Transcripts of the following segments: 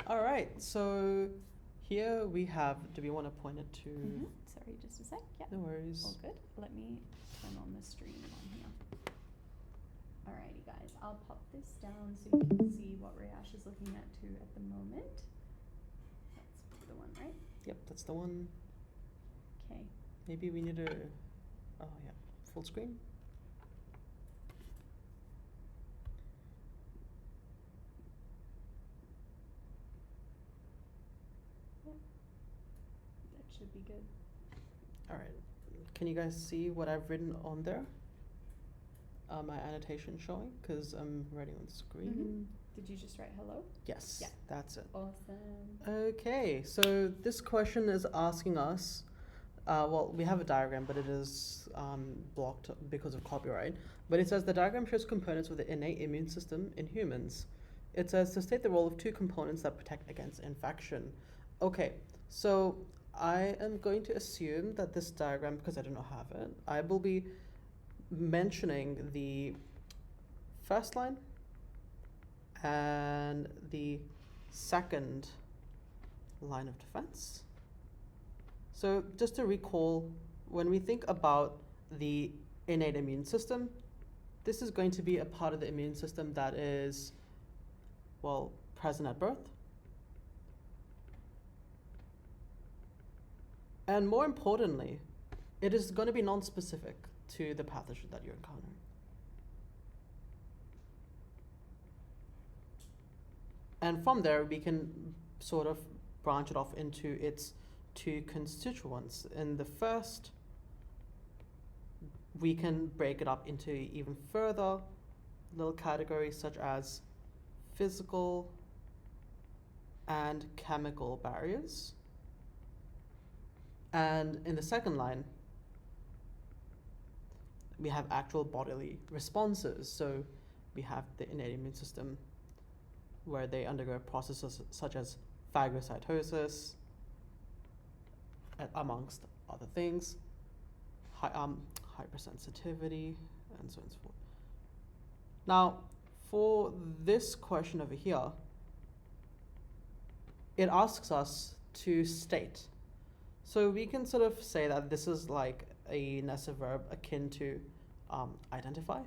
All right, so here we have, do we want to point it to? Sorry, just a sec. Yeah. No worries. All good. Let me turn on the stream on here. Alrighty, guys. I'll pop this down so you can see what Rayash is looking at too at the moment. That's the one, right? Yep, that's the one. Okay. Maybe we need a, oh yeah, full screen. Yep. That should be good. All right, can you guys see what I've written on there? My annotation showing, because I'm writing on screen. Did you just write hello? Yes, Yeah. that's it. Awesome. Okay, so this question is asking us, well, we have a diagram, but it is blocked because of copyright. But it says the diagram shows components with the innate immune system in humans. It says to state the role of two components that protect against infection. Okay, so I am going to assume that this diagram, because I do not have it, I will be mentioning the first line and the second line of defense. So just to recall, when we think about the innate immune system, this is going to be a part of the immune system that is, well, present at birth. And more importantly, it is going to be non-specific to the pathogen that you're encountering. And from there, we can sort of branch it off into its two constituents. In the first, we can break it up into even further little categories such as physical and chemical barriers. And in the second line, we have actual bodily responses. So we have the innate immune system where they undergo processes such as phagocytosis, amongst other things, hypersensitivity, and so on and so forth. Now, for this question over here, it asks us to state. So we can sort of say that this is like a NESA verb akin to identify.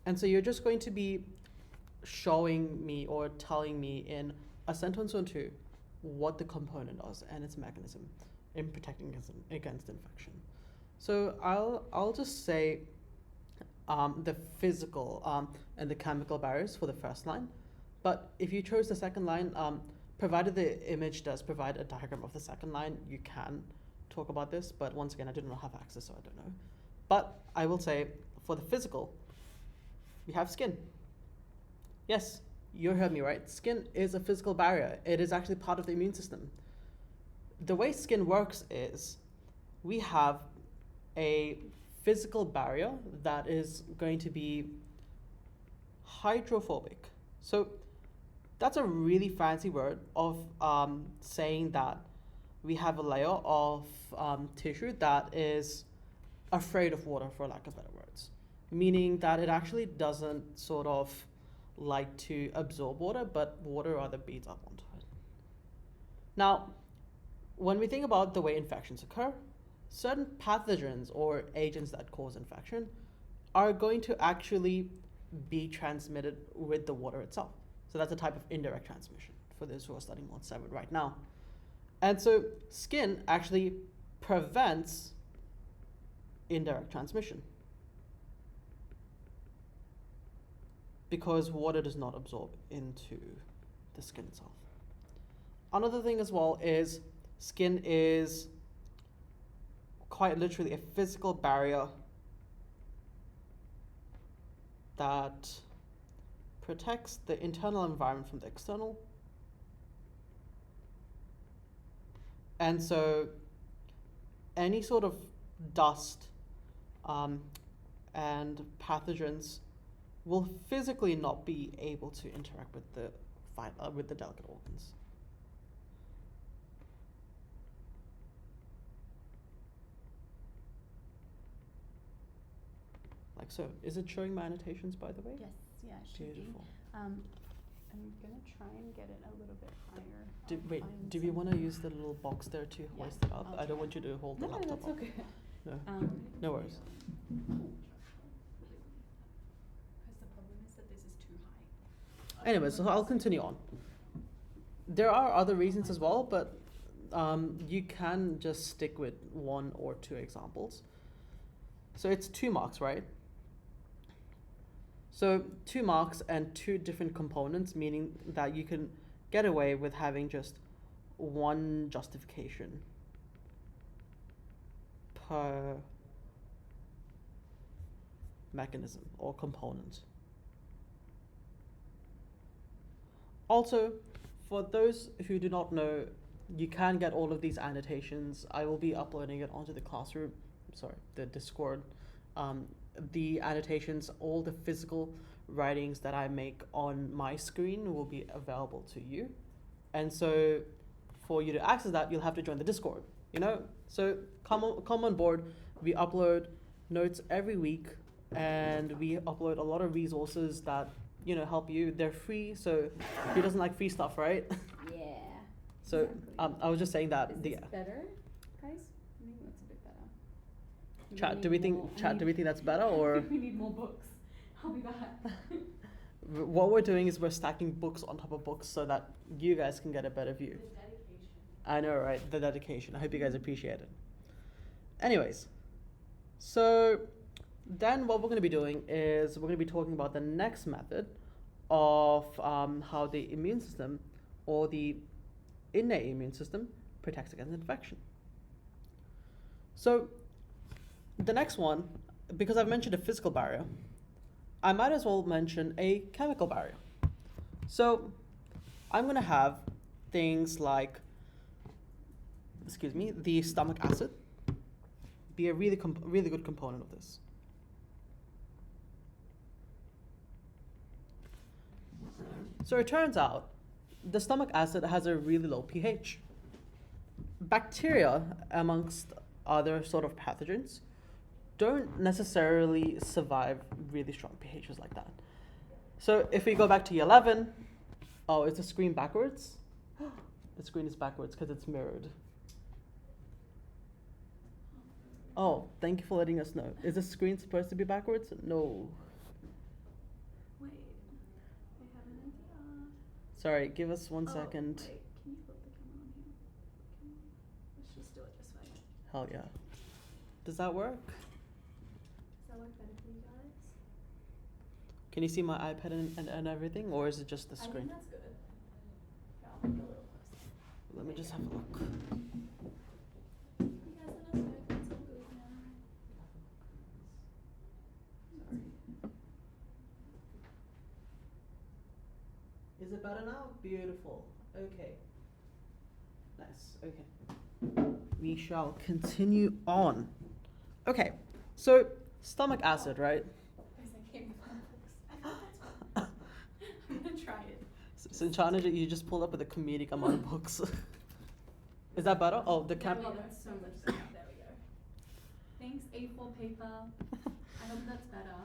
And so you're just going to be showing me or telling me in a sentence or two what the component does and its mechanism in protecting against infection. So I'll just say the physical and the chemical barriers for the first line. But if you chose the second line, provided the image does provide a diagram of the second line, you can talk about this. But once again, I do not have access, so I don't know. But I will say for the physical, we have skin. Yes, you heard me right. Skin is a physical barrier. It is actually part of the immune system. The way skin works is we have a physical barrier that is going to be hydrophobic. So that's a really fancy word of saying that we have a layer of tissue that is afraid of water, for lack of better words, meaning that it actually doesn't sort of like to absorb water, but water rather beads up onto it. Now, when we think about the way infections occur, certain pathogens or agents that cause infection are going to actually be transmitted with the water itself. So that's a type of indirect transmission for those who are studying Mod 7 right now. And so skin actually prevents indirect transmission because water does not absorb into the skin itself. Another thing as well is skin is quite literally a physical barrier that protects the internal environment from the external. And so any sort of dust and pathogens will physically not be able to interact with the delicate organs. Like so. Is it showing my annotations, by the way? Yes, yeah, it should Beautiful. be. I'm gonna try and get it a little bit higher. Wait, do we want to use the little box there to Yeah, hoist it up? I'll I don't try. want you to hold the No, laptop that's up. okay. No. No worries. Because the problem is that this is too high. Anyway, so I'll continue on. There are other reasons as well, but you can just stick with 1 or 2 examples. So it's 2 marks, right? So 2 marks and 2 different components, meaning that you can get away with having just 1 justification per mechanism or component. Also, for those who do not know, you can get all of these annotations. I will be uploading it onto the classroom, the Discord. The annotations, all the physical writings that I make on my screen will be available to you. And so for you to access that, you'll have to join the Discord, you know? So come on board. We upload notes every week, and we upload a lot of resources that, you know, help you. They're free, so who doesn't like free stuff, right? Yeah. So Exactly. I was just saying that Is this better, guys? I think that's a bit better. Chat, do we think that's better, or we need more books? I'll be back. what we're doing is we're stacking books on top of books so that you guys can get a better view. The dedication. I know, right? The dedication. I hope you guys appreciate it. Anyways, so then what we're going to be doing is we're going to be talking about the next method of how the immune system, or the innate immune system, protects against infection. So the next one, because I've mentioned a physical barrier, I might as well mention a chemical barrier. So I'm going to have things like, the stomach acid be a really good component of this. So it turns out the stomach acid has a really low pH. Bacteria, amongst other sort of pathogens, don't necessarily survive really strong pHs like that. So if we go back to year 11, oh, is the screen backwards? The screen is backwards because it's mirrored. Oh, thank you for letting us know. Is the screen supposed to be backwards? No. Wait, I have an idea. Sorry, give us 1 second. Wait, can you flip the camera on here? Come on. Let's just do it this way. Hell yeah. Does that work? Does that work better for you guys? Can you see my iPad and everything, or is it just the I screen? think that's good. Yeah, I'll make it a little closer. Let me just have a look. You guys let us know if it's all good now. Sorry. Is it better now? Beautiful. Okay. Nice. Okay. We shall continue on. Okay. So, stomach acid, right? Guys, I can't be books. I'm gonna try it. Sinchana, you just pulled up with a comedic amount of books. Is that better? Oh, the Oh, that's so much better. There we go. Thanks, A4 paper. I hope that's better.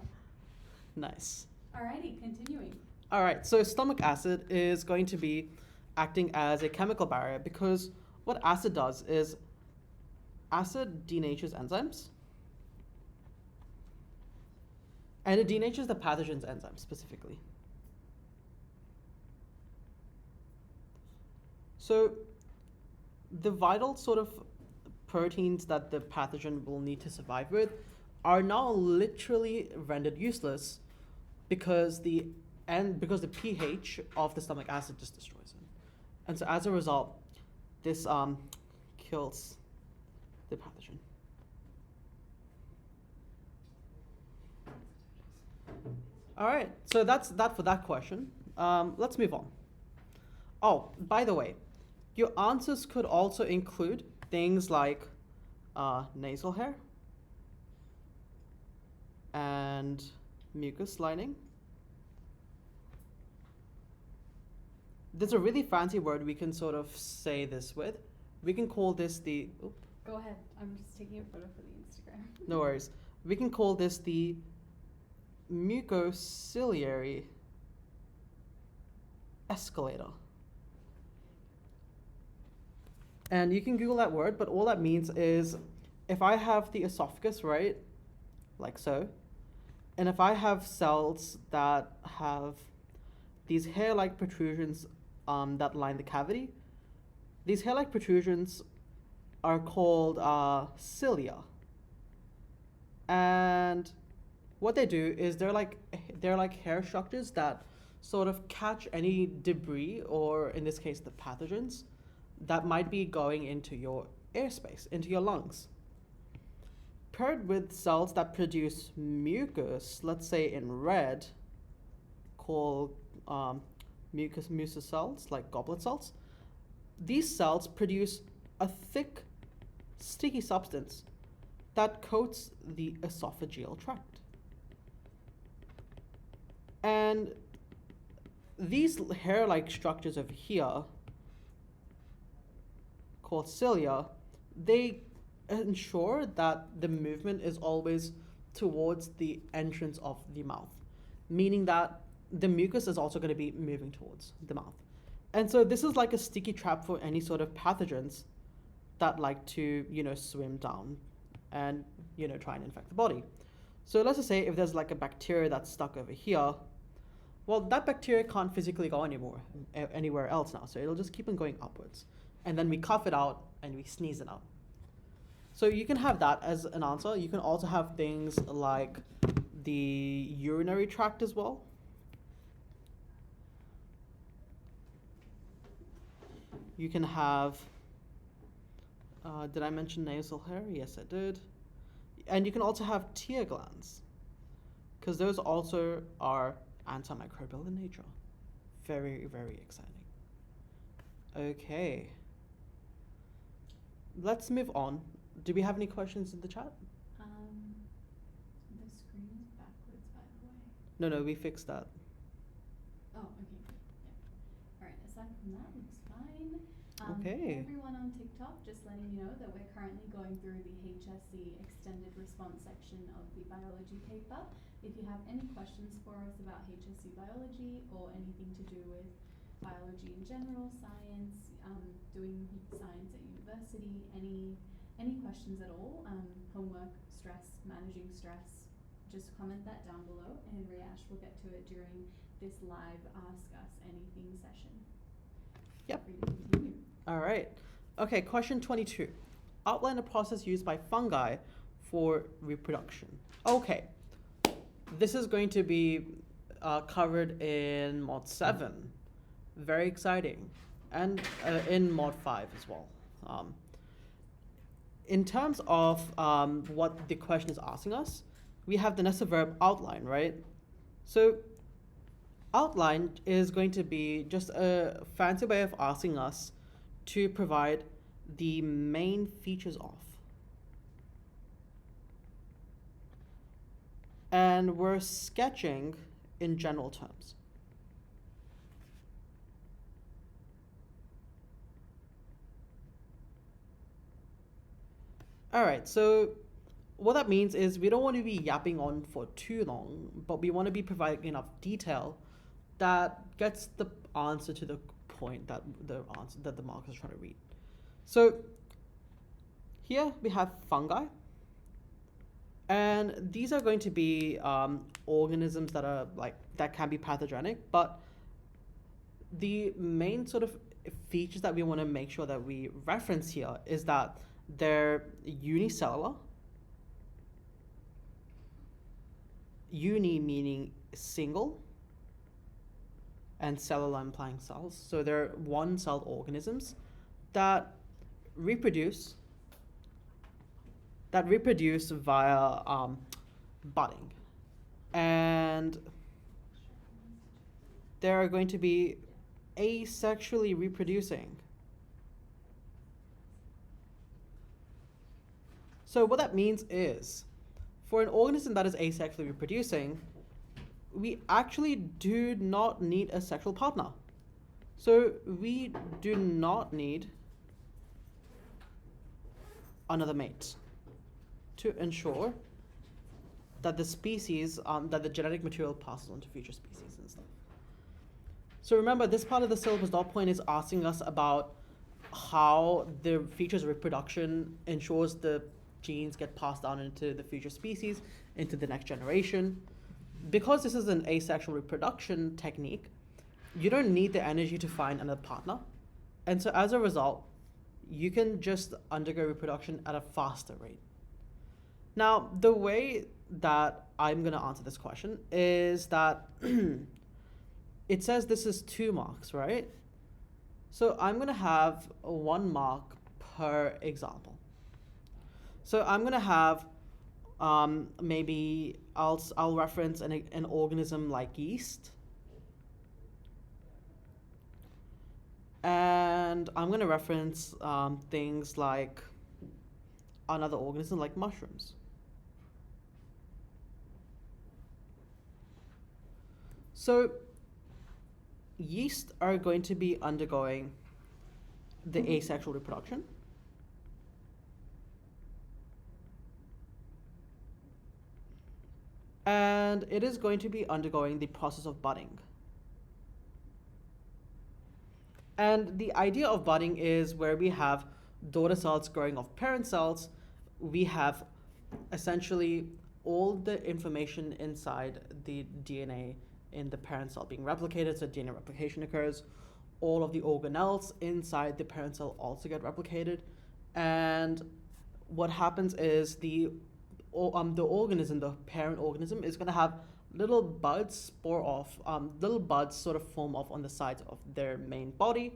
Nice. Alrighty, continuing. All right, so stomach acid is going to be acting as a chemical barrier, because what acid does is acid denatures enzymes, and it denatures the pathogen's enzymes specifically. So the vital sort of proteins that the pathogen will need to survive with are now literally rendered useless because the pH of the stomach acid just destroys it. And so as a result, this kills the pathogen. All right, so that's that for that question. Let's move on. Oh, by the way, your answers could also include things like nasal hair and mucus lining. There's a really fancy word we can sort of say this with. We can call this the... Oop, Go ahead. I'm just taking a photo for the Instagram. no worries. We can call this the mucociliary escalator. And you can Google that word, but all that means is if I have the esophagus, right, like so, and if I have cells that have these hair-like protrusions that line the cavity, these hair-like protrusions are called cilia. And what they do is they're like hair structures that sort of catch any debris, or in this case the pathogens, that might be going into your airspace, into your lungs. Paired with cells that produce mucus, let's say in red, called mucus cells, like goblet cells, these cells produce a thick, sticky substance that coats the esophageal tract. And these hair-like structures over here, called cilia, they ensure that the movement is always towards the entrance of the mouth, meaning that the mucus is also going to be moving towards the mouth. And so this is like a sticky trap for any sort of pathogens that like to, swim down and, try and infect the body. So let's just say if there's like a bacteria that's stuck over here, well, that bacteria can't physically go anywhere else now. So it'll just keep on going upwards. And then we cough it out and we sneeze it out. So you can have that as an answer. You can also have things like the urinary tract as well. You can have, did I mention nasal hair? Yes, I did. And you can also have tear glands, because those also are antimicrobial in nature. Very, very exciting. Okay. Let's move on. Do we have any questions in the chat? The screen is backwards, by the way. No, we fixed that. Oh, okay, good. Yeah. All right, aside from that, looks fine. Okay. Everyone on TikTok, just letting you know that we're currently going through the HSC Extended Response section of the biology paper. If you have any questions for us about HSC biology or anything to do with biology in general, science, doing science at university, any questions at all, homework, stress, managing stress, just comment that down below and Rayash will get to it during this live Ask Us Anything session. Yep. Feel free to continue. All right. Okay, question 22. Outline a process used by fungi for reproduction. Okay. This is going to be covered in Mod 7. Very exciting. And in Mod 5 as well. In terms of what the question is asking us, we have the NESA verb outline, right? So outline is going to be just a fancy way of asking us to provide the main features of. And we're sketching in general terms. All right, so what that means is we don't want to be yapping on for too long, but we want to be providing enough detail that gets the answer to the point that the marker is trying to read. So here we have fungi, and these are going to be organisms that are that can be pathogenic, but the main sort of features that we want to make sure that we reference here is that they're unicellular. Uni meaning single, and cellular implying cells. So they're one-celled organisms that reproduce via budding, and they're going to be asexually reproducing. So what that means is, for an organism that is asexually reproducing, we actually do not need a sexual partner. So we do not need another mate to ensure that the species, that the genetic material passes on to future species and stuff. So remember, this part of the syllabus dot point is asking us about how the features of reproduction ensures the genes get passed down into the future species, into the next generation. Because this is an asexual reproduction technique, you don't need the energy to find another partner. And so as a result, you can just undergo reproduction at a faster rate. Now, the way that I'm going to answer this question is that it says this is 2 marks, right? So I'm going to have 1 mark per example. So I'm going to have maybe I'll reference an organism like yeast. And I'm going to reference things like another organism like mushrooms. So yeast are going to be undergoing the asexual reproduction. And it is going to be undergoing the process of budding. And the idea of budding is where we have daughter cells growing off parent cells. We have essentially all the information inside the DNA in the parent cell being replicated, so DNA replication occurs. All of the organelles inside the parent cell also get replicated. And what happens is the organism, the parent organism, is going to have little buds spore off, little buds sort of form off on the sides of their main body,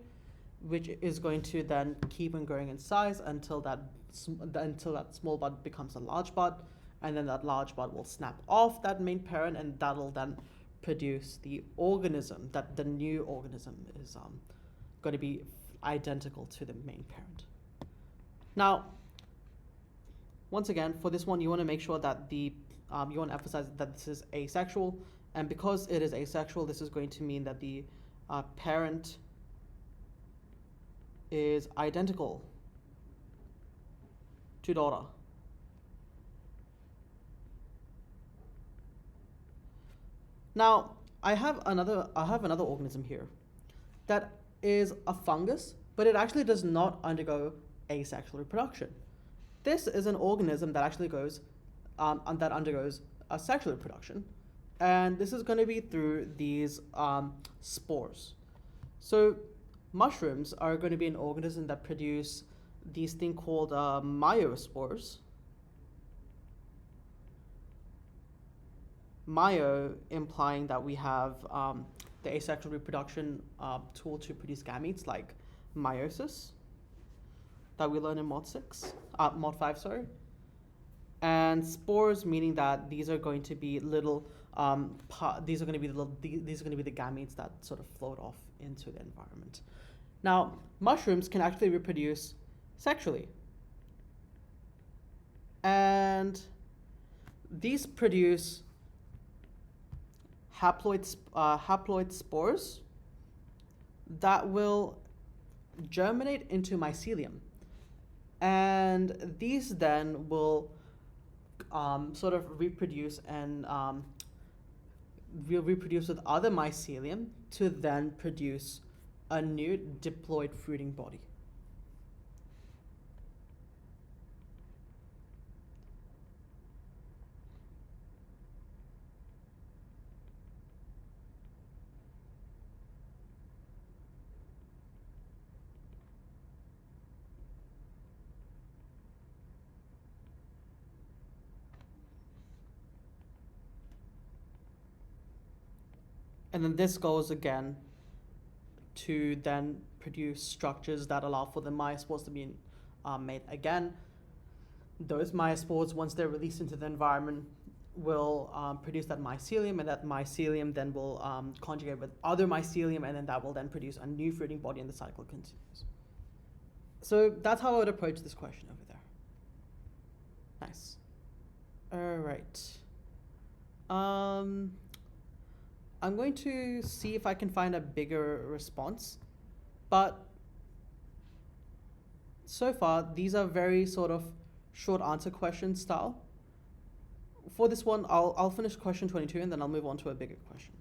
which is going to then keep on growing in size until that small bud becomes a large bud, and then that large bud will snap off that main parent, and that'll then produce the organism, that the new organism is going to be identical to the main parent. Now, once again, for this one, you want to make sure that you want to emphasize that this is asexual, and because it is asexual, this is going to mean that the parent is identical to daughter. Now, I have another organism here that is a fungus, but it actually does not undergo asexual reproduction. This is an organism that actually undergoes a sexual reproduction, and this is going to be through these spores. So mushrooms are going to be an organism that produce these thing called myospores. Myo implying that we have the asexual reproduction tool to produce gametes like meiosis that we learn in mod 5, sorry. And spores meaning that these are going to be little these are going to be the gametes that sort of float off into the environment. Now, mushrooms can actually reproduce sexually, and these produce haploid spores that will germinate into mycelium, and these then will sort of reproduce and will reproduce with other mycelium to then produce a new diploid fruiting body. And then this goes again to then produce structures that allow for the myospores to be made again. Those myospores, once they're released into the environment, will produce that mycelium, and that mycelium then will conjugate with other mycelium, and then that will then produce a new fruiting body, and the cycle continues. So that's how I would approach this question over there. Nice. All right. I'm going to see if I can find a bigger response, but so far these are very sort of short answer question style. For this one, I'll finish question 22 and then I'll move on to a bigger question.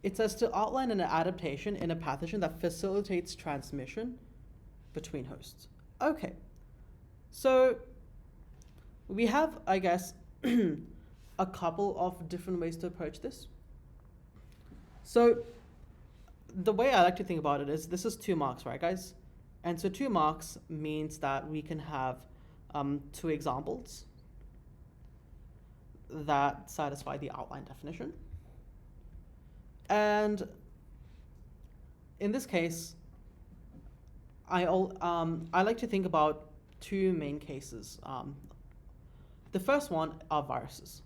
It says to outline an adaptation in a pathogen that facilitates transmission between hosts. Okay, so we have, I guess, a couple of different ways to approach this. So the way I like to think about it is this is 2 marks, right, guys? And so 2 marks means that we can have 2 examples that satisfy the outline definition. And in this case, I like to think about 2 main cases. The first one are viruses.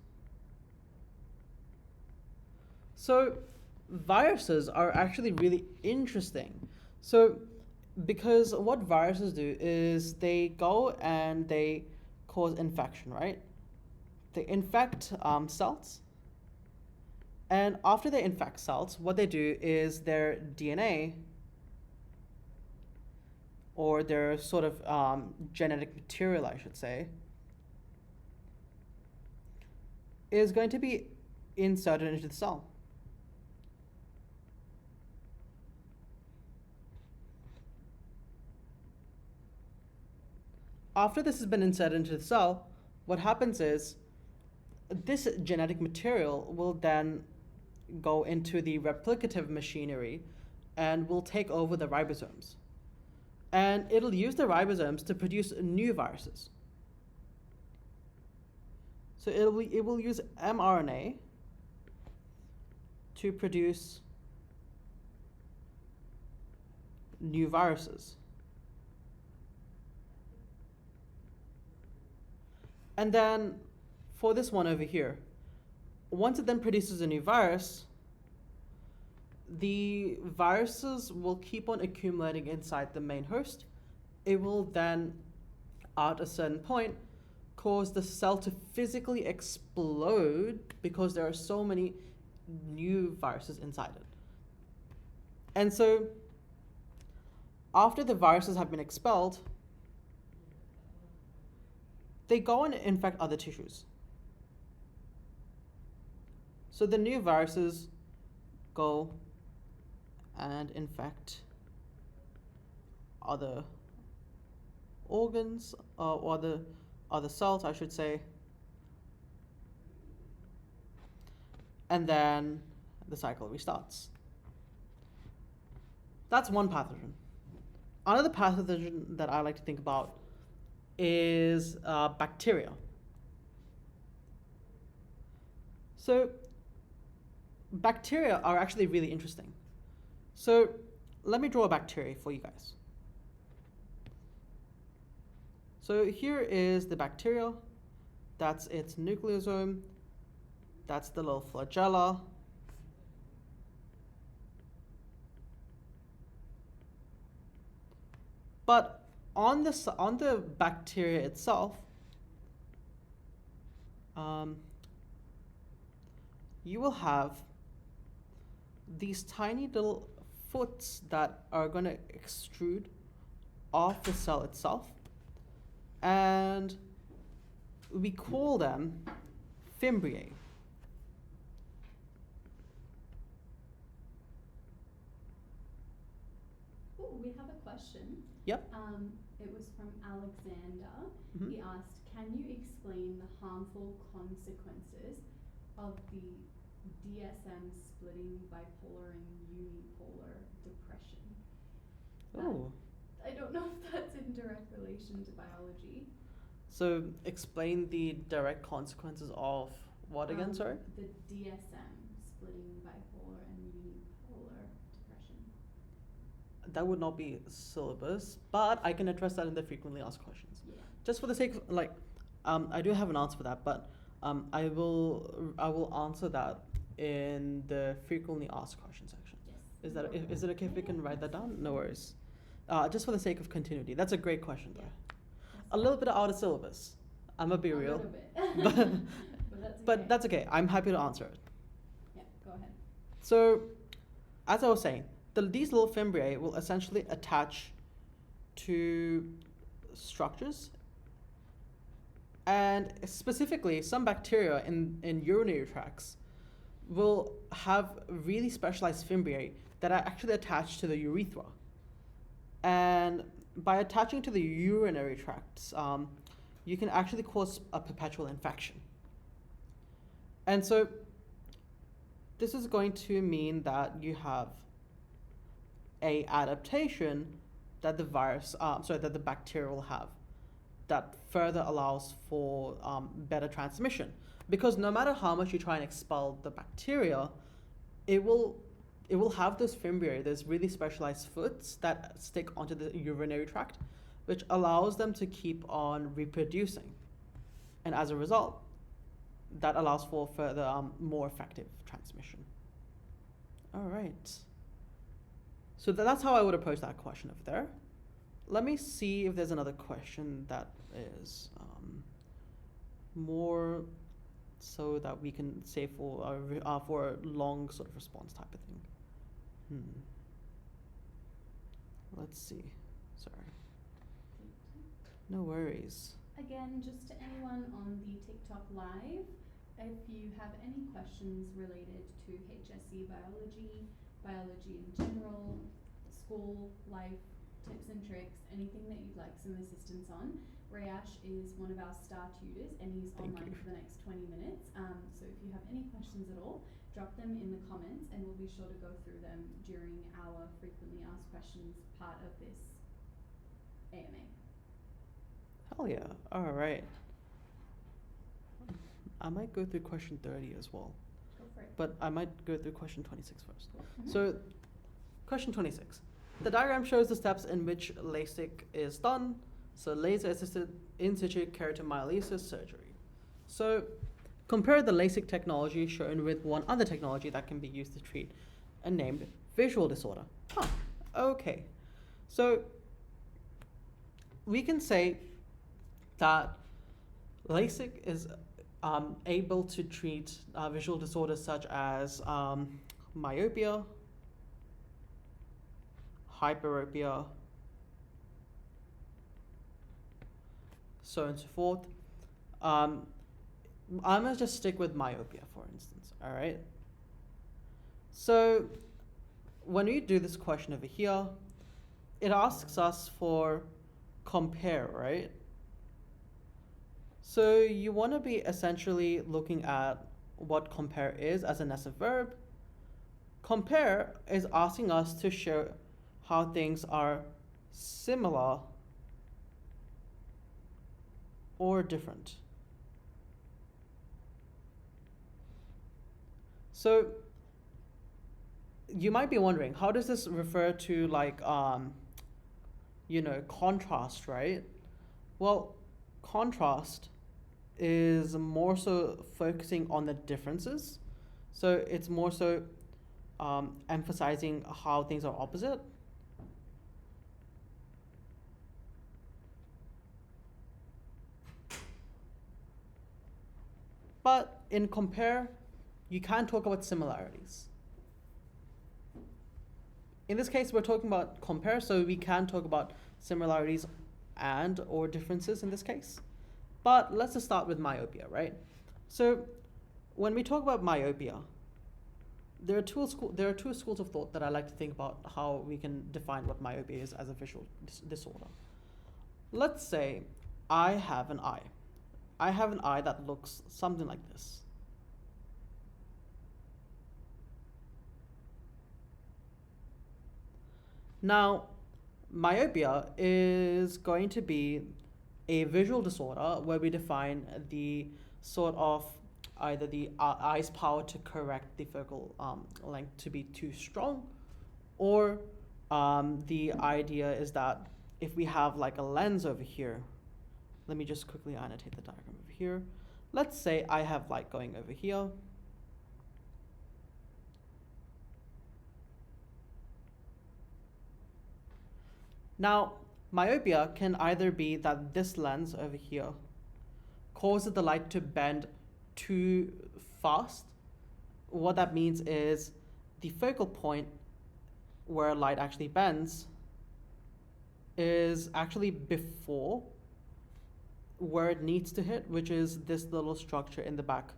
So viruses are actually really interesting. So because what viruses do is they go and they cause infection, right? They infect cells. And after they infect cells, what they do is their DNA, or their sort of genetic material, I should say, is going to be inserted into the cell. After this has been inserted into the cell, what happens is this genetic material will then go into the replicative machinery and will take over the ribosomes. And it'll use the ribosomes to produce new viruses. So it will use mRNA to produce new viruses. And then for this one over here, once it then produces a new virus, the viruses will keep on accumulating inside the main host. It will then, at a certain point, cause the cell to physically explode because there are so many new viruses inside it. And so, after the viruses have been expelled, they go and infect other tissues. So the new viruses go and infect other organs, or other cells, I should say. And then the cycle restarts. That's one pathogen. Another pathogen that I like to think about is bacteria. So bacteria are actually really interesting. So let me draw a bacteria for you guys. So here is the bacteria. That's its nucleosome. That's the little flagella. But on the bacteria itself, you will have these tiny little foots that are going to extrude off the cell itself, and we call them fimbriae. Oh, we have a question. Yep. It was from Alexander. Mm-hmm. He asked, can you explain the harmful consequences of the DSM splitting bipolar and unipolar depression? Oh. I don't know if that's in direct relation to biology. So explain the direct consequences of what again, sorry? The DSM splitting bipolar and unipolar depression. That would not be syllabus, but I can address that in the frequently asked questions. Yeah. Just for the sake of, I do have an answer for that, but I will answer that in the frequently asked question section. Yes. Is it okay if we can write that down? No worries. Just for the sake of continuity, that's a great question though. A little bit out of syllabus. I'm gonna be real. A little bit. But that's okay. I'm happy to answer it. Yeah, go ahead. So, as I was saying, these little fimbriae will essentially attach to structures, and specifically some bacteria in urinary tracts will have really specialized fimbriae that are actually attached to the urethra. And by attaching to the urinary tracts, you can actually cause a perpetual infection. And so this is going to mean that you have a adaptation that that the bacteria will have that further allows for better transmission. Because no matter how much you try and expel the bacteria, it will have those fimbriae, those really specialized foots that stick onto the urinary tract, which allows them to keep on reproducing. And as a result, that allows for further more effective transmission. All right. So that's how I would approach that question over there. Let me see if there's another question that is more so that we can say for a long sort of response type of thing. Let's see. Sorry. No worries. Again, just to anyone on the TikTok live, if you have any questions related to HSC biology, biology in general, school, life, tips and tricks, anything that you'd like some assistance on, Rayash is one of our star tutors and he's online for the next 20 minutes. So if you have any questions at all, drop them in the comments and we'll be sure to go through them during our frequently asked questions part of this AMA. Hell yeah. All right. I might go through question 30 as well. Go for it. But I might go through question 26 first. So, question 26. The diagram shows the steps in which LASIK is done. So, laser-assisted in situ keratomyolysis surgery. So, compare the LASIK technology shown with one other technology that can be used to treat a named visual disorder. Okay. So, we can say that LASIK is able to treat visual disorders such as myopia, hyperopia, so on and so forth. I'm gonna just stick with myopia, for instance, all right? So when we do this question over here, it asks us for compare, right? So you want to be essentially looking at what compare is as a NESA verb. Compare is asking us to show how things are similar or different. So you might be wondering, how does this refer to like, contrast, right? Well, contrast is more so focusing on the differences. So it's more so emphasizing how things are opposite. But in compare, you can talk about similarities. In this case, we're talking about compare, so we can talk about similarities and or differences in this case. But let's just start with myopia, right? So when we talk about myopia, there are two schools of thought that I like to think about how we can define what myopia is as a visual disorder. Let's say I have an eye. I have an eye that looks something like this. Now, myopia is going to be a visual disorder where we define the sort of either the eye's power to correct the focal length to be too strong, or the idea is that if we have like a lens over here, let me just quickly annotate the diagram over here. Let's say I have light going over here. Now, myopia can either be that this lens over here causes the light to bend too fast. What that means is the focal point where light actually bends is actually before where it needs to hit, which is this little structure in the back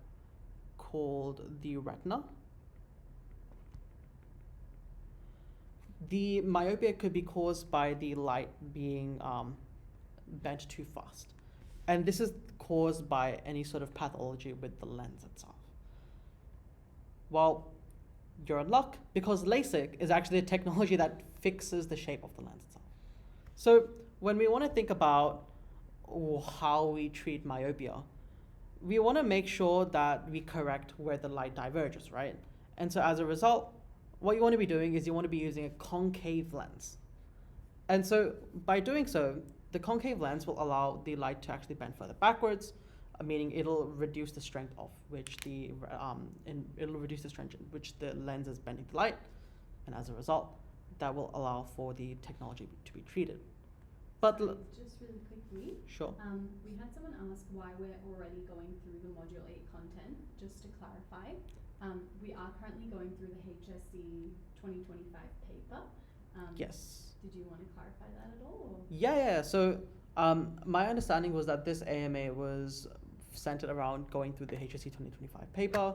called the retina. the myopia could be caused by the light being bent too fast. And this is caused by any sort of pathology with the lens itself. Well, you're in luck, because LASIK is actually a technology that fixes the shape of the lens itself. So when we want to think about how we treat myopia, we want to make sure that we correct where the light diverges, right? And so as a result, what you want to be doing is you want to be using a concave lens. And so by doing so, the concave lens will allow the light to actually bend further backwards, meaning it'll reduce the strength of which it'll reduce the strength in which the lens is bending the light, and as a result, that will allow for the technology to be treated. But just really quickly, sure. We had someone ask why we're already going through the Module 8 content. Just to clarify, we are currently going through the HSC 2025 paper. Yes. Did you want to clarify that at all? Or? Yeah. So my understanding was that this AMA was centered around going through the HSC 2025 paper.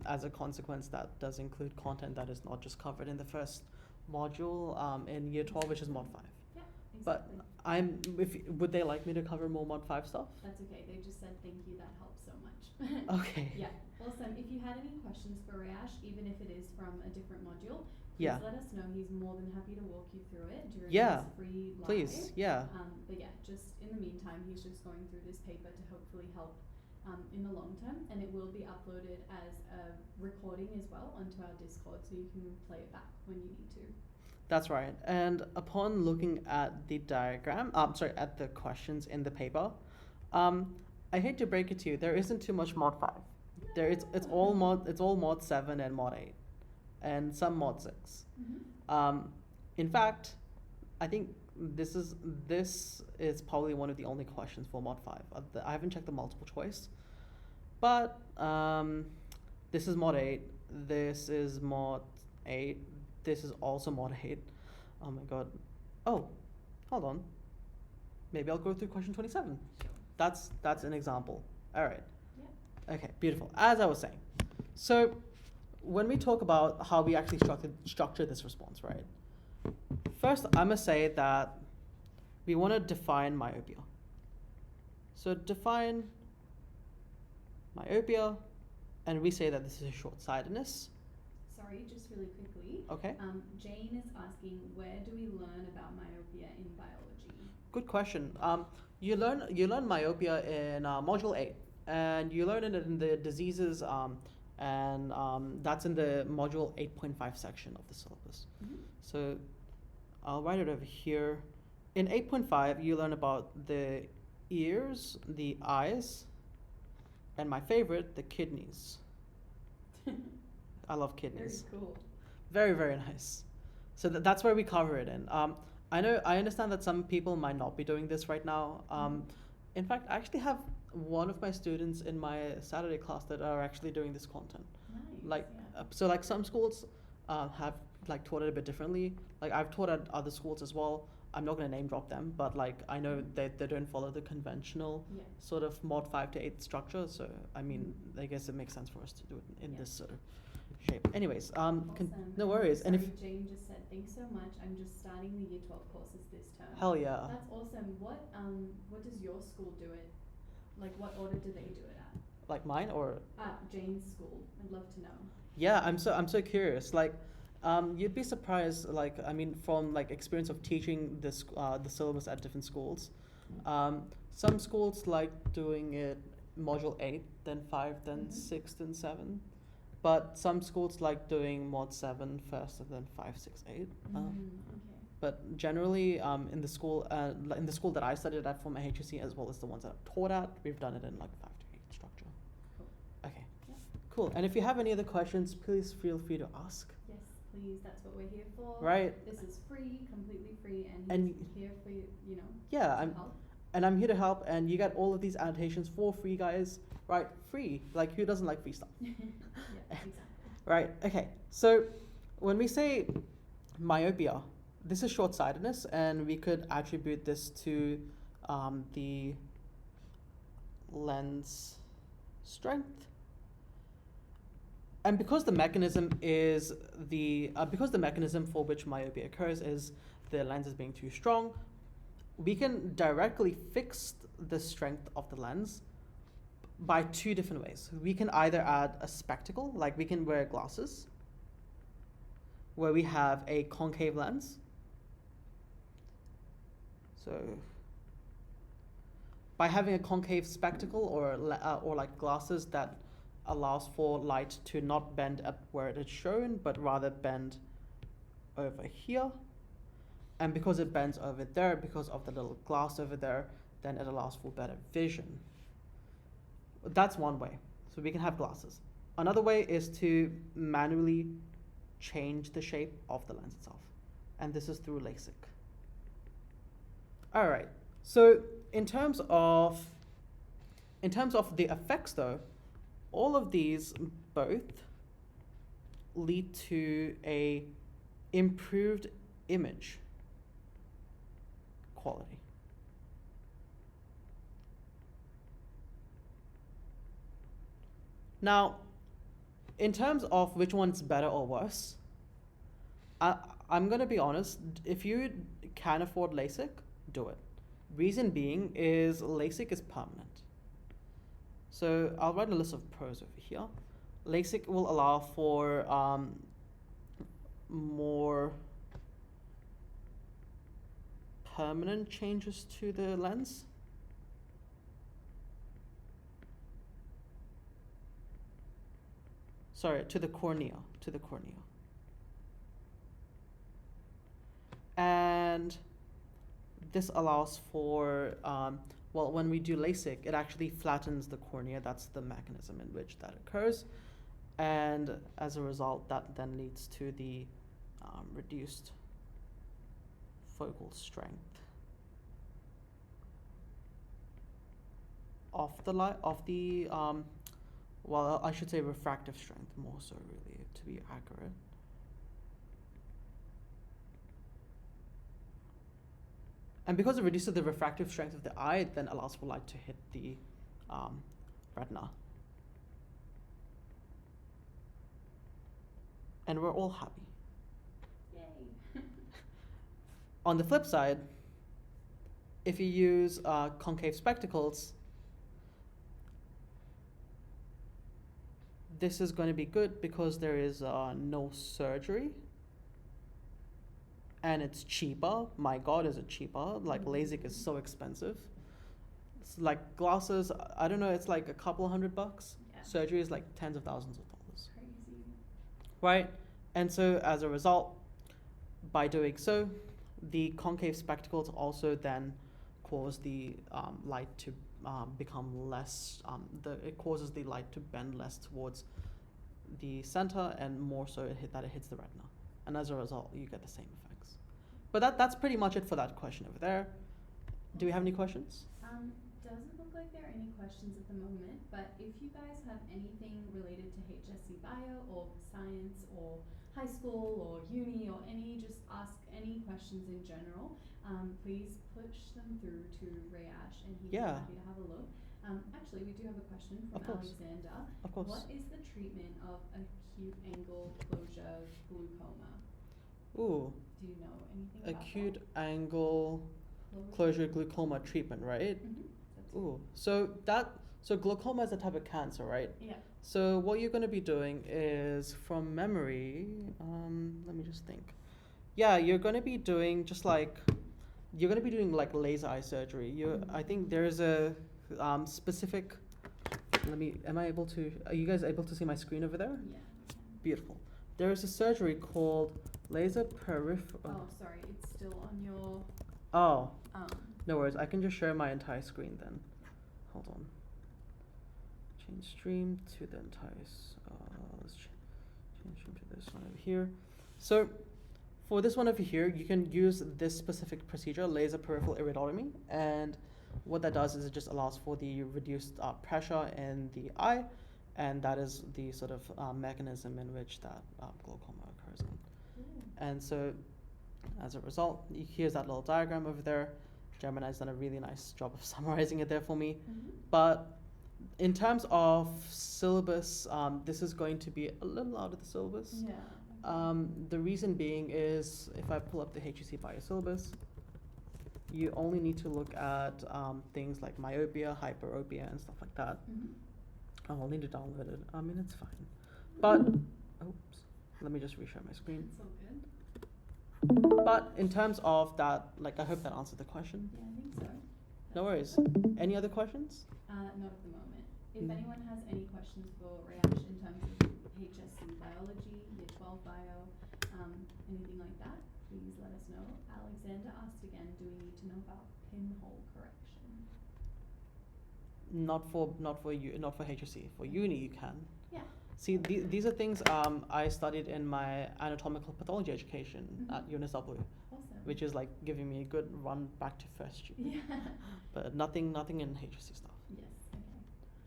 As a consequence, that does include content that is not just covered in the first module in Year 12, which is Mod 5. Yeah, But exactly. would they like me to cover more Mod 5 stuff? That's okay. They just said thank you. That helps so much. Okay. Yeah. Awesome. If you had any questions for Rayash, even if it is from a different module, please Yeah. let us know. He's more than happy to walk you through it during Yeah. his free live. Please. Yeah. But yeah, just in the meantime, he's just going through this paper to hopefully help in the long term, and it will be uploaded as a recording as well onto our Discord, so you can play it back when you need to. That's right. And upon looking at the diagram, at the questions in the paper, I hate to break it to you, there isn't too much Mod 5. It's all Mod 7 and Mod 8, and some Mod 6. Mm-hmm. In fact, I think this is probably one of the only questions for Mod 5. I haven't checked the multiple choice, but this is Mod 8. This is Mod 8. This is also Mod 8. Oh my god. Oh, hold on. Maybe I'll go through question 27. Sure. That's an example. All right. Yeah. Okay, beautiful. As I was saying, so when we talk about how we actually structure this response, right? First, I must say that we want to define myopia. So define myopia, and we say that this is a short-sightedness. Sorry, just really quickly. Okay. Jane is asking, where do we learn about myopia in biology? Good question. You learn myopia in Module 8, and you learn it in the diseases, and that's in the Module 8.5 section of the syllabus. Mm-hmm. So I'll write it over here. In 8.5, you learn about the ears, the eyes, and my favorite, the kidneys. I love kidneys. Very cool. Very, very nice. So that's where we cover it in. I understand that some people might not be doing this right now. In fact, I actually have one of my students in my Saturday class that are actually doing this content. Nice. So some schools have taught it a bit differently. I've taught at other schools as well. I'm not going to name drop them, but I know they don't follow the conventional sort of Mod 5 to 8 structure. So I mean, I guess it makes sense for us to do it in this sort of shape. Anyways, Awesome. No worries. Sorry, And if Jane just said, thanks so much. I'm just starting the Year 12 courses this term. hell yeah, That's awesome. What does your school do it? What order do they do it at? like mine or Jane's school. I'd love to know. yeah, I'm so curious. You'd be surprised. I mean, from experience of teaching the syllabus at different schools. Some schools like doing it Module 8, then 5, then Mm-hmm. 6, then 7. But some schools like doing Mod 7 first, and then 5, 6, 8. Okay. But generally, in the school that I studied at from HSC, as well as the ones that I've taught at, we've done it in 5 to 8 structure. Cool. Okay. Yeah. Cool. And if you have any other questions, please feel free to ask. Yes, please. That's what we're here for. Right. This is free, completely free, and And he's here for you know. Yeah, to I'm help. here to help, and you get all of these annotations for free, guys. Right? Free. Who doesn't like free stuff? Yeah, exactly. Right. Okay. So when we say myopia, this is short-sightedness, and we could attribute this to the lens strength. And because the mechanism is because the mechanism for which myopia occurs is the lens is being too strong, we can directly fix the strength of the lens by two different ways. We can either add a spectacle, like we can wear glasses, where we have a concave lens. So by having a concave spectacle or like glasses that allows for light to not bend at where it is shown, but rather bend over here. And because it bends over there, because of the little glass over there, then it allows for better vision. That's one way. So we can have glasses. Another way is to manually change the shape of the lens itself. And this is through LASIK. All right. So in terms of the effects though, all of these both lead to a improved image quality. Now, in terms of which one's better or worse, I'm going to be honest, if you can afford LASIK, do it. Reason being is LASIK is permanent. So I'll write a list of pros over here. LASIK will allow for more permanent changes to the lens. Sorry, to the cornea. And this allows for, well, when we do LASIK, it actually flattens the cornea. That's the mechanism in which that occurs. And as a result, that then leads to the reduced focal strength of the light, well, I should say refractive strength more so, really, to be accurate. And because it reduces the refractive strength of the eye, it then allows for light to hit the retina. And we're all happy. Yay. On the flip side, if you use concave spectacles, this is going to be good because there is no surgery. And it's cheaper. My God, is it cheaper? Like LASIK is so expensive. It's like glasses, I don't know, it's like a couple $100. Yeah. Surgery is like tens of thousands of dollars. Crazy. Right? And so as a result, by doing so, the concave spectacles also then cause the light to become less, it causes the light to bend less towards the center and more so it hits the retina. And as a result, you get the same effects. But that's pretty much it for that question over there. Do we have any questions? Doesn't look like there are any questions at the moment, but if you guys have anything related to HSC Bio or science or high school or uni or just ask any questions in general, please push them through to Rayash and he'd be happy to have a look. Actually, we do have a question from Alexander. Of course. What is the treatment of acute angle closure glaucoma? Ooh. Do you know anything about acute angle closure glaucoma treatment, right? Ooh. So glaucoma is a type of cancer, right? Yeah. So what you're going to be doing is, from memory, let me just think. Yeah, you're going to be doing like laser eye surgery. I think there's a specific. Are you guys able to see my screen over there? Yeah. Beautiful. There is a surgery called laser peripheral. Oh, sorry, it's still on your. Oh. No worries. I can just share my entire screen then. Hold on. Change stream to the entire. Let's change stream to this one over here. So, for this one over here, you can use this specific procedure, laser peripheral iridotomy, and what that does is it just allows for the reduced pressure in the eye, and that is the sort of mechanism in which that glaucoma occurs in. And so, as a result, here's that little diagram over there. Gemini's done a really nice job of summarizing it there for me. But In terms of syllabus, this is going to be a little out of the syllabus. Yeah. The reason being is if I pull up the HSC Bio syllabus, you only need to look at things like myopia, hyperopia, and stuff like that. I'll need to download it. I mean, it's fine. But, oops, let me just reshare my screen. It's all good. But in terms of that, like, I hope that answered the question. Yeah, I think so. No worries. Any other questions? Not at the moment. If Mm. anyone has any questions for Rayash in terms of HSC Biology, Year 12 Bio, anything like that, please let us know. Alexander asked again, do we need to know about pinhole correction? Not for HSC. For uni, you can. Yeah. See, these are things I studied in my anatomical pathology education at UNSW, Awesome. which is like giving me a good run back to first year. Yeah. But nothing in HSC stuff. Yes, okay.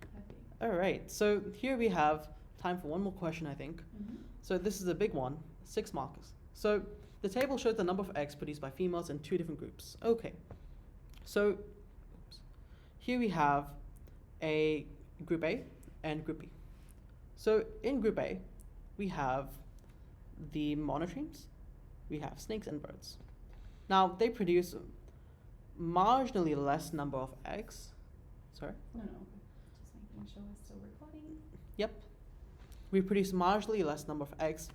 Perfect. All right, so here we have time for one more question, I think. So this is a big one, 6 markers. So the table shows the number of eggs produced by females in 2 different groups. Okay, so oops. Here we have a group A and group B. So in group A, we have the monotremes, we have snakes and birds. Now they produce marginally less number of eggs. Sorry? No, just making sure we're still recording. Yep. We produce marginally less number of eggs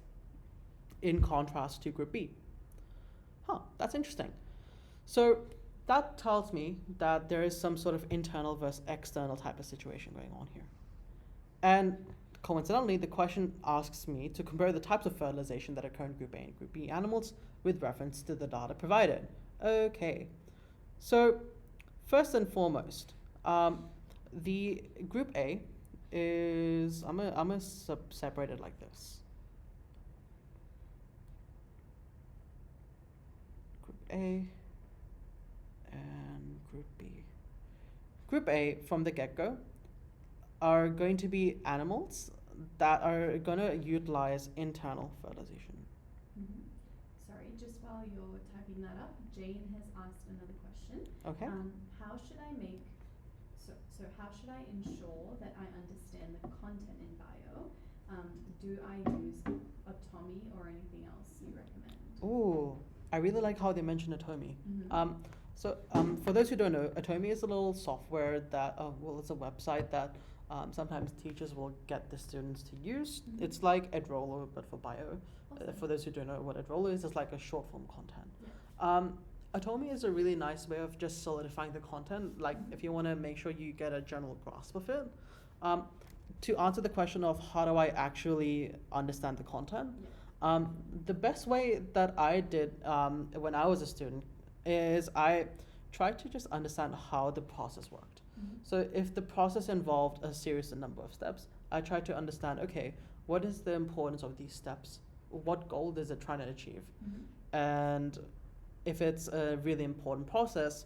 in contrast to group B. Huh, that's interesting. So that tells me that there is some sort of internal versus external type of situation going on here. And coincidentally, the question asks me to compare the types of fertilization that occur in group A and group B animals with reference to the data provided. Okay, so first and foremost, the group A is, I'm gonna separate it like this. Group A and group B. Group A, from the get-go, are going to be animals that are going to utilize internal fertilization. Sorry, just while you're typing that up, Jane has asked another question. Okay. How should I make, so how should I ensure that I understand the content in bio? Do I use Atomy or anything else you recommend? Ooh, I really like how they mentioned Atomy. So for those who don't know, Atomy is a little software that, well, it's a website that sometimes teachers will get the students to use. It's like EdRoller, but for bio. Awesome. For those who don't know what EdRoller is, it's like a short form content. Yeah. Atomy is a really nice way of just solidifying the content. Like if you want to make sure you get a general grasp of it. To answer the question of how do I actually understand the content, the best way that I did when I was a student is I tried to just understand how the process worked. So if the process involved a serious number of steps, I tried to understand, okay, what is the importance of these steps? What goal is it trying to achieve? And if it's a really important process,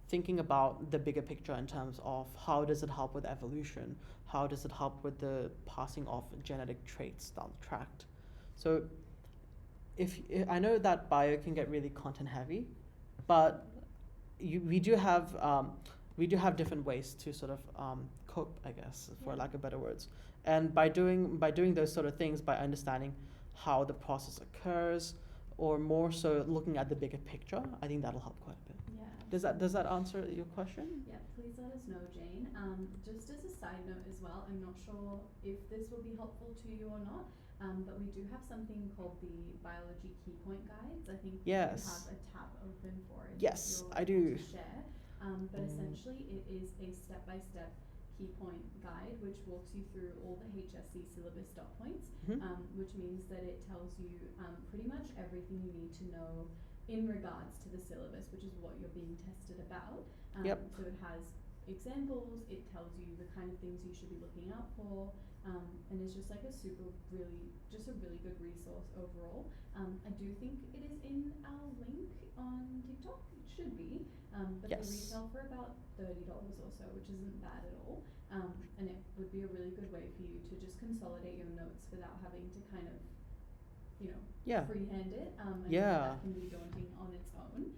thinking about the bigger picture in terms of how does it help with evolution? How does it help with the passing of genetic traits down the track? So if I know that bio can get really content heavy, but we do have different ways to sort of cope, I guess, for lack of better words. And by doing those sort of things, by understanding how the process occurs, or more so looking at the bigger picture, I think that'll help quite a bit. Yeah. Does that answer your question? Yeah, please let us know, Jane. Just as a side note as well, I'm not sure if this will be helpful to you or not, but we do have something called the Biology Key Point Guides. I think you have a tab open for it. Yes, I able do. to share. But essentially it is a step-by-step key point guide which walks you through all the HSC syllabus dot points, which means that it tells you pretty much everything you need to know in regards to the syllabus, which is what you're being tested about. So it has examples, it tells you the kind of things you should be looking out for, and it's just like a really good resource overall. I do think it is in our link on TikTok, it should be, but they retail for about $30 or so, which isn't bad at all, and it would be a really good way for you to just consolidate your notes without having to kind of, freehand it. I think that can be daunting on its own.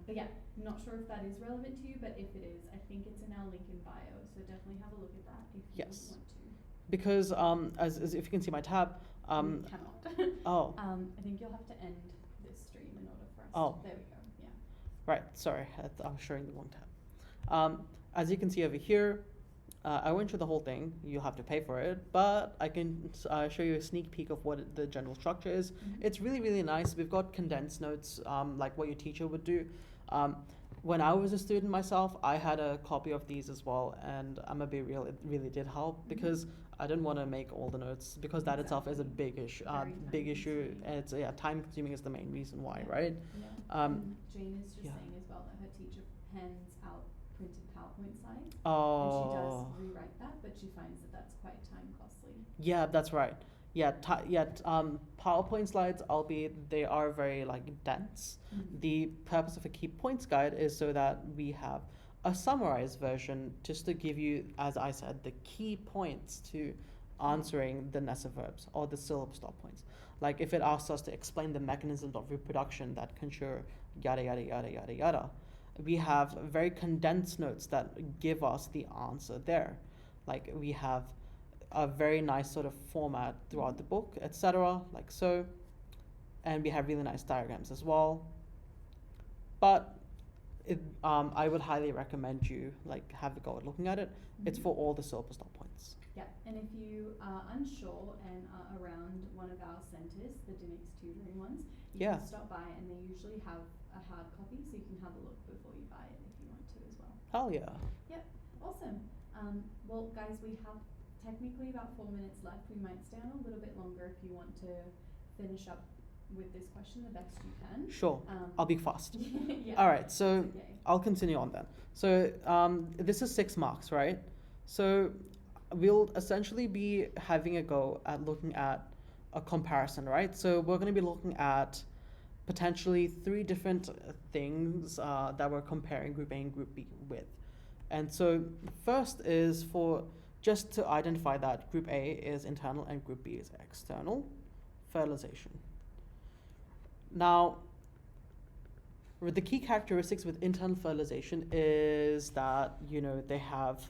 But yeah, Not sure if that is relevant to you, but if it is, I think it's in our link in bio, so definitely have a look at that if you Yes. want to. Because as if you can see my tab, You cannot. oh, I think you'll have to end this stream in order for us Oh. there we go, yeah. right, sorry, I was showing the wrong tab. As you can see over here, I went through the whole thing. You have to pay for it, but I can show you a sneak peek of what the general structure is. Mhm. It's really, really nice. We've got condensed notes, like what your teacher would do. When I was a student myself, I had a copy of these as well, and I'm gonna be real, it really did help Mhm. because I didn't want to make all the notes because that itself is a big issue. Very Big issue. time-consuming. And it's time consuming is the main reason why, Yeah. right? Yeah. Um, Jane is just yeah. saying as well that her teacher hands out printed PowerPoint slides, and she Oh. does rewrite that, but she finds that that's quite time costly. Yeah, that's right. Yeah, PowerPoint slides, albeit they are very dense. Mhm. The purpose of a key points guide is so that we have a summarized version just to give you, as I said, the key points to answering the NESA verbs or the syllabus stop points. Like if it asks us to explain the mechanisms of reproduction that confer yada yada yada yada yada, we have very condensed notes that give us the answer there. Like we have a very nice sort of format throughout the book, etc. like so, and we have really nice diagrams as well. But I would highly recommend you have a go at looking at it. It's Mhm. for all the syllabus stop points. Yeah, and if you are unsure and are around one of our centres, the Dinix tutoring ones, you Yeah. can stop by and they usually have a hard copy so you can have a look before you buy it if you want to as well. Hell yeah. Awesome. Well guys, we have technically about 4 minutes left. We might stay on a little bit longer if you want to finish up with this question the best you can. Sure. I'll be fast. Yeah. All right, so It's okay. I'll continue on then. So this is 6 marks, right? So we'll essentially be having a go at looking at a comparison, right? So we're going to be looking at potentially 3 different things that we're comparing Group A and Group B with. And so first is just to identify that Group A is internal and Group B is external fertilization. Now, the key characteristics with internal fertilization is that, they have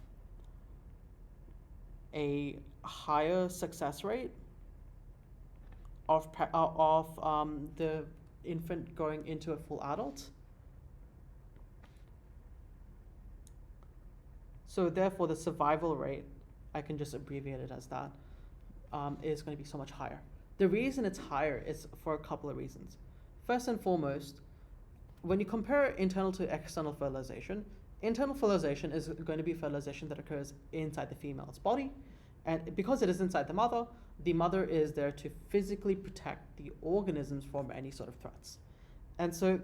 a higher success rate of the infant growing into a full adult. So therefore, the survival rate, I can just abbreviate it as that, is going to be so much higher. The reason it's higher is for a couple of reasons. First and foremost, when you compare internal to external fertilization is going to be fertilization that occurs inside the female's body. And because it is inside the mother is there to physically protect the organisms from any sort of threats. And so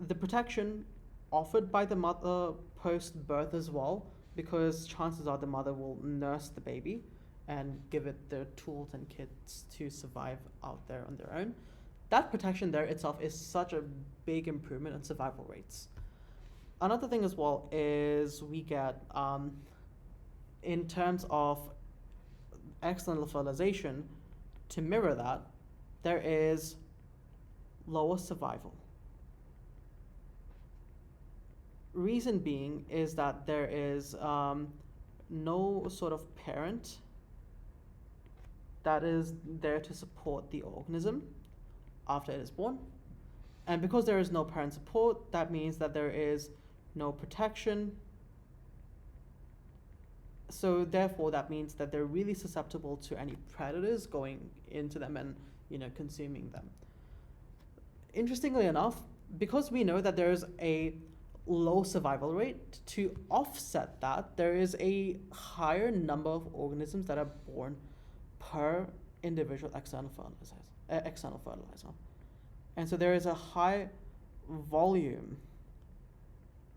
the protection offered by the mother post-birth as well, because chances are the mother will nurse the baby and give it the tools and kits to survive out there on their own. That protection there itself is such a big improvement in survival rates. Another thing as well is we get, in terms of external fertilization, to mirror that, there is lower survival. Reason being is that there is no sort of parent that is there to support the organism after it is born. And because there is no parent support, that means that there is no protection. So therefore, that means that they're really susceptible to any predators going into them and consuming them. Interestingly enough, because we know that there is a low survival rate, to offset that, there is a higher number of organisms that are born per individual external fertilizer. And so there is a high volume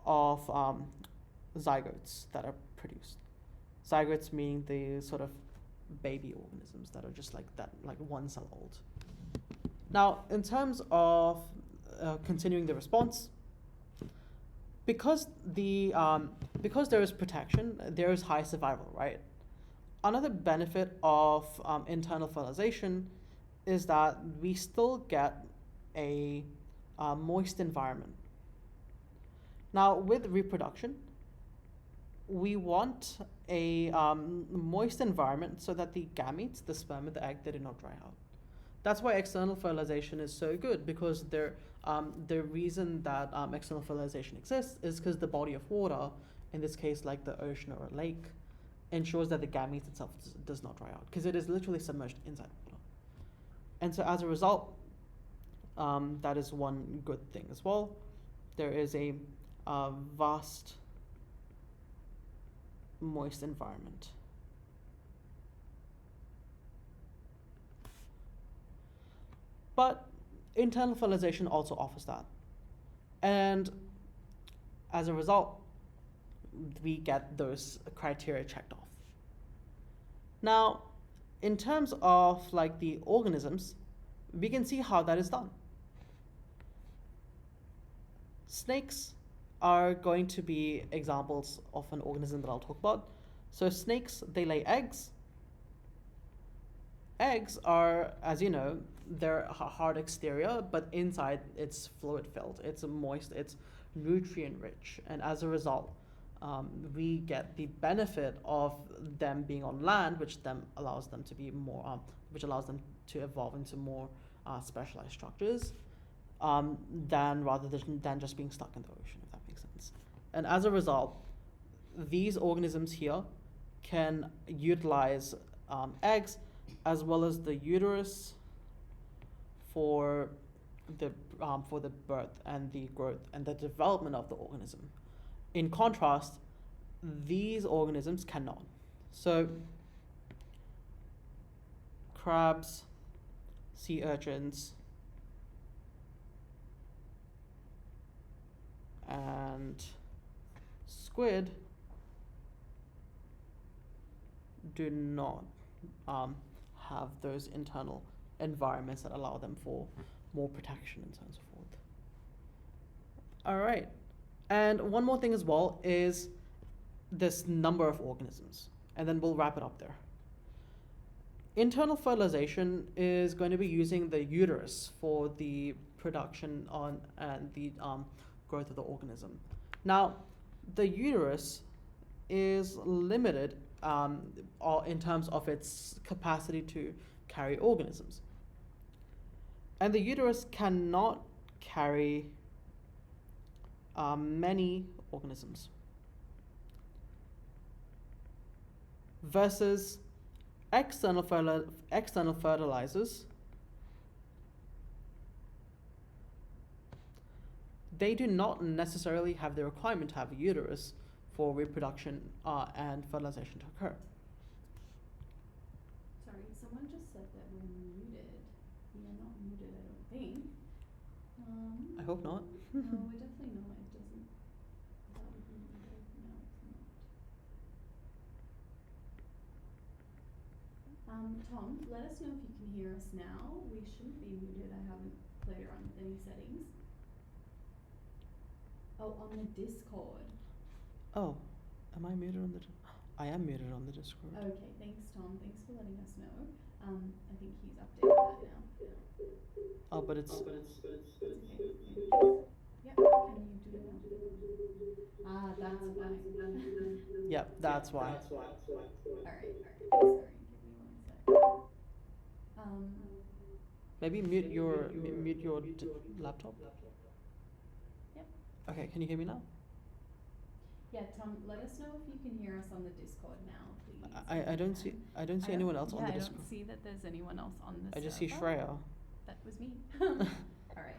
of zygotes that are produced. Zygotes meaning the sort of baby organisms that are just like that, like 1 cell old. Now, in terms of continuing the response, because there is protection, there is high survival, right? Another benefit of internal fertilization is that we still get a moist environment. Now, with reproduction, we want a moist environment so that the gametes, the sperm and the egg, they do not dry out. That's why external fertilization is so good, because the reason that external fertilization exists is because the body of water, in this case like the ocean or a lake, ensures that the gametes itself does not dry out, because it is literally submerged inside water. And so as a result, that is one good thing as well. There is a vast moist environment. But internal fertilization also offers that. And as a result, we get those criteria checked off. Now, in terms of like the organisms, we can see how that is done. Snakes are going to be examples of an organism that I'll talk about. So snakes, they lay eggs. Eggs are, as you know, they're a hard exterior, but inside it's fluid filled, it's moist, it's nutrient rich, and as a result, we get the benefit of them being on land, which then allows them to be more, which allows them to evolve into more specialized structures, rather than just being stuck in the ocean, if that makes sense. And as a result, these organisms here can utilize eggs as well as the uterus for the birth and the growth and the development of the organism. In contrast, these organisms cannot. So crabs, sea urchins, and squid do not have those internal environments that allow them for more protection and so on and so forth. All right. And one more thing as well is this number of organisms, and then we'll wrap it up there. Internal fertilization is going to be using the uterus for the production on and the growth of the organism. Now, the uterus is limited in terms of its capacity to carry organisms. And the uterus cannot carry many organisms. Versus external fertilizers, they do not necessarily have the requirement to have a uterus for reproduction and fertilization to occur. Sorry, someone just said that we're muted. We are not muted, I don't think. I hope not. No, we're definitely not. It doesn't. That would be muted. No, it's not. Tom, let us know if you can hear us now. We shouldn't be muted. I haven't played around with any settings. Oh, on the Discord. Oh, am I muted on the? I am muted on the Discord. Okay, thanks, Tom. Thanks for letting us know. I think he's updated that now. Oh, but it's. Okay. Yep. Can you do it now? Ah, that's why. Yep, that's why. Alright. Sorry, give me 1 sec. Maybe mute your laptop. Yep. Okay, can you hear me now? Yeah, Tom, let us know if you can hear us on the Discord now, please. I don't see anyone else on the I Discord. don't see that there's anyone else on the I just see server. Shreya. That was me. Alright.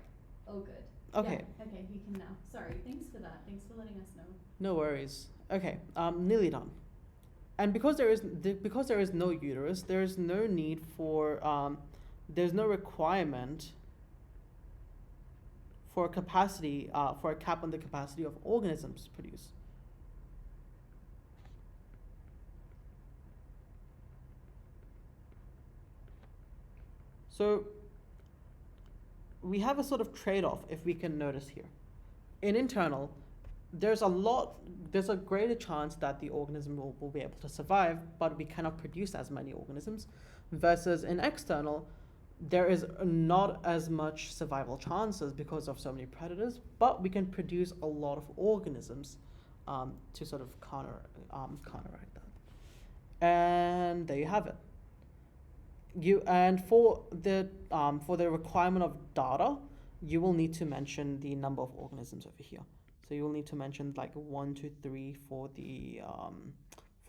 Oh, good. Okay. Yeah, okay, he can now. Sorry, thanks for that. Thanks for letting us know. No worries. Okay, nearly done. And because there is no uterus, there is no need for there's no requirement for a capacity for a cap on the capacity of organisms to produce. So we have a sort of trade-off, if we can notice here. In internal, there's a greater chance that the organism will be able to survive, but we cannot produce as many organisms. Versus in external, there is not as much survival chances because of so many predators, but we can produce a lot of organisms to sort of counteract that. And there you have it. For the requirement of data, you will need to mention the number of organisms over here. So you will need to mention like 1, 2, 3 for the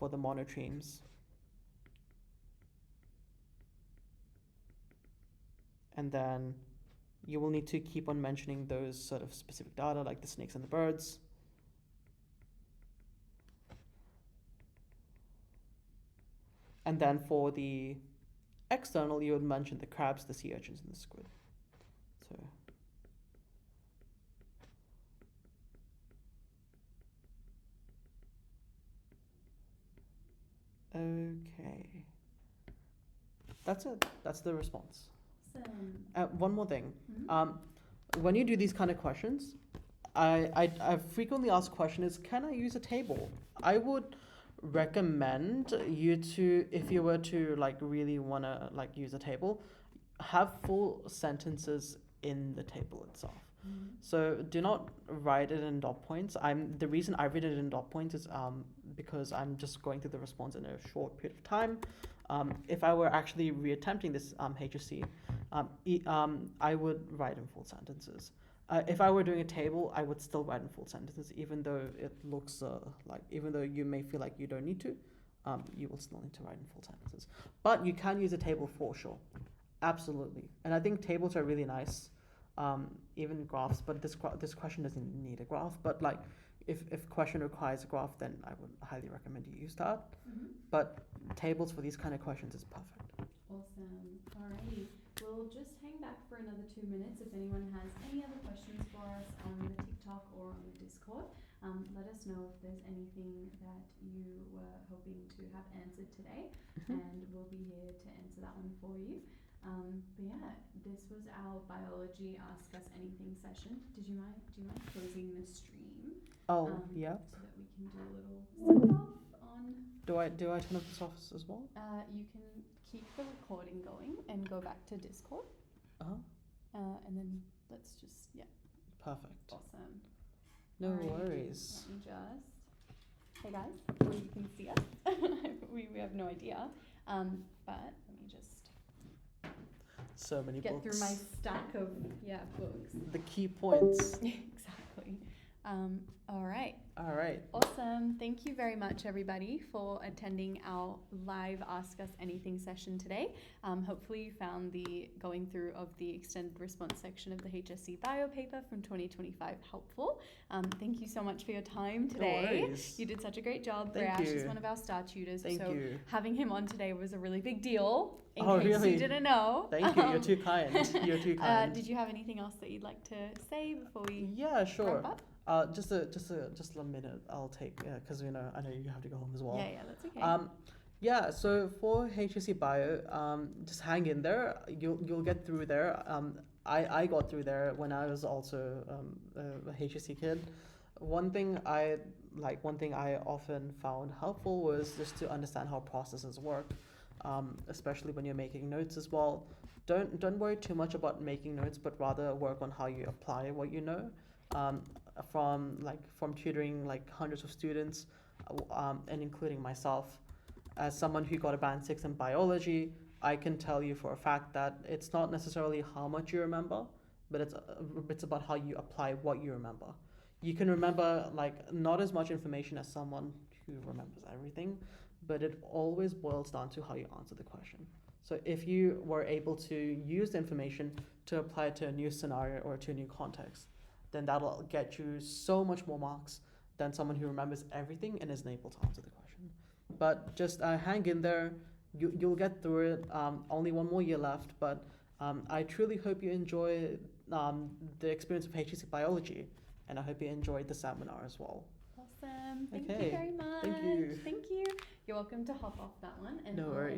monotremes. And then you will need to keep on mentioning those sort of specific data, like the snakes and the birds. And then for the external, you would mention the crabs, the sea urchins, and the squid. So okay, that's it. That's the response. Awesome. One more thing. Mm-hmm. When you do these kind of questions, I frequently asked question is, can I use a table? I would recommend you to, if you were to like really want to like use a table, have full sentences in the table itself. Mm-hmm. So do not write it in dot points. The reason I read it in dot points is because I'm just going through the response in a short period of time. If I were actually reattempting this HSC, I would write in full sentences. If I were doing a table, I would still write in full sentences, even though it looks even though you may feel like you don't need to, you will still need to write in full sentences. But you can use a table for sure, absolutely. And I think tables are really nice, even graphs. But this question doesn't need a graph. But like, if question requires a graph, then I would highly recommend you use that. Mm-hmm. But tables for these kind of questions is perfect. Awesome. Alrighty. We'll just hang back for another 2 minutes. If anyone has any other questions for us on the TikTok or on the Discord, let us know if there's anything that you were hoping to have answered today, and we'll be here to answer that one for you. But yeah, this was our biology Ask Us Anything session. Do you mind closing the stream? Oh, yeah. So that we can do a little send off on. Do I turn off this office as well? You can keep the recording going and go back to Discord. And then let's just Perfect. Awesome. No Alright, worries. Let me just. Hey guys, well, you can see us. we have no idea. But let me just So many get books. through my stack of books. The key points. Exactly. All right. All right. Awesome. Thank you very much, everybody, for attending our live Ask Us Anything session today. Hopefully you found the going through of the extended response section of the HSC Bio paper from 2025 helpful. Thank you so much for your time today. No worries. You did such a great job. Thank Rayash you. is one of our star tutors. Thank so you. having him on today was a really big deal. In Oh, case really? you didn't know. Thank you. You're too kind. You're too kind. Did you have anything else that you'd like to say before we Yeah, sure. wrap up? Just a minute. I'll take because I know you have to go home as well. Yeah, that's okay. Yeah. So for HSC Bio, just hang in there. You'll get through there. I got through there when I was also a HSC kid. One thing I often found helpful was just to understand how processes work, especially when you're making notes as well. Don't worry too much about making notes, but rather work on how you apply what you know. From tutoring like hundreds of students, and including myself, as someone who got a band 6 in biology, I can tell you for a fact that it's not necessarily how much you remember, but it's about how you apply what you remember. You can remember like not as much information as someone who remembers everything, but it always boils down to how you answer the question. So if you were able to use the information to apply it to a new scenario or to a new context, then that'll get you so much more marks than someone who remembers everything and isn't able to answer the question. But just hang in there. You'll get through it. Only one more year left, but I truly hope you enjoy the experience of HSC Biology, and I hope you enjoyed the seminar as well. Awesome. Thank Okay. you very much. Thank you. Thank you. You're welcome to hop off that one. And No worries.